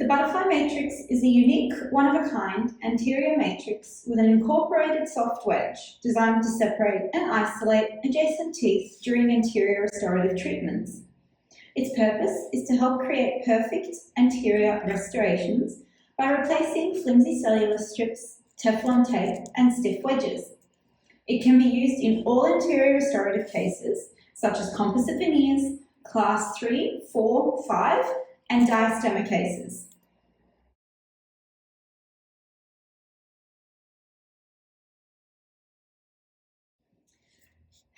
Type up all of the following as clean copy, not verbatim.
butterfly matrix is a unique, one-of-a-kind anterior matrix with an incorporated soft wedge designed to separate and isolate adjacent teeth during anterior restorative treatments. Its purpose is to help create perfect anterior restorations by replacing flimsy cellular strips, Teflon tape, and stiff wedges. It can be used in all anterior restorative cases, such as composite veneers, class 3, 4, 5, and diastema cases.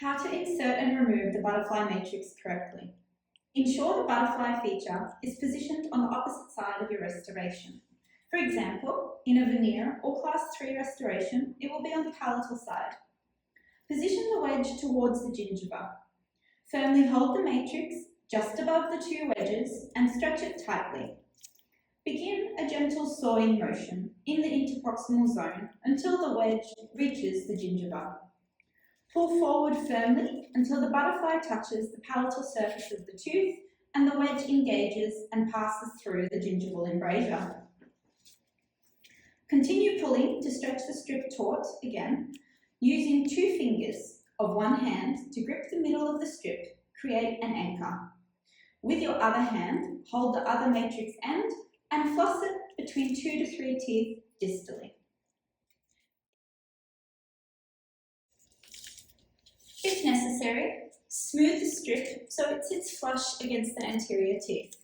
How to insert and remove the butterfly matrix correctly. Ensure the butterfly feature is positioned on the opposite side of your restoration. For example, in a veneer or class 3 restoration, it will be on the palatal side. Position the wedge towards the gingiva. Firmly hold the matrix just above the two wedges and stretch it tightly. Begin a gentle sawing motion in the interproximal zone until the wedge reaches the gingiva. Pull forward firmly until the butterfly touches the palatal surface of the tooth and the wedge engages and passes through the gingival embrasure. Continue pulling to stretch the strip taut again, using 2 fingers of one hand to grip the middle of the strip, create an anchor. With your other hand, hold the other matrix end and floss it between 2 to 3 teeth distally. If necessary, smooth the strip so it sits flush against the anterior teeth.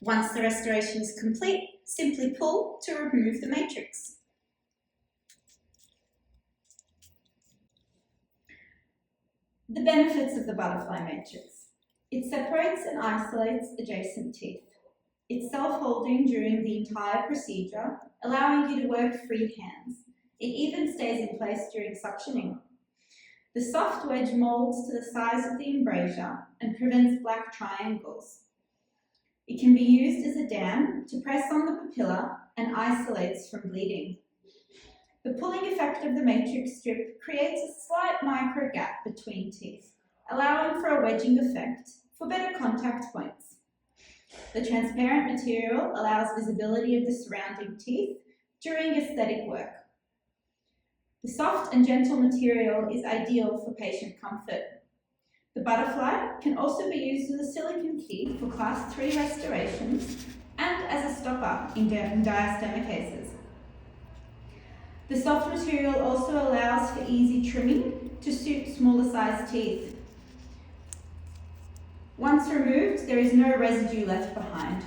Once the restoration is complete, simply pull to remove the matrix. The benefits of the butterfly matrix. It separates and isolates adjacent teeth. It's self-holding during the entire procedure, allowing you to work free hands. It even stays in place during suctioning. The soft wedge molds to the size of the embrasure and prevents black triangles. It can be used as a dam to press on the papilla and isolates from bleeding. The pulling effect of the matrix strip creates a slight micro gap between teeth, allowing for a wedging effect for better contact points. The transparent material allows visibility of the surrounding teeth during aesthetic work. The soft and gentle material is ideal for patient comfort. The butterfly can also be used as a silicone key for class 3 restorations and as a stopper in diastema cases. The soft material also allows for easy trimming to suit smaller sized teeth. Once removed, there is no residue left behind.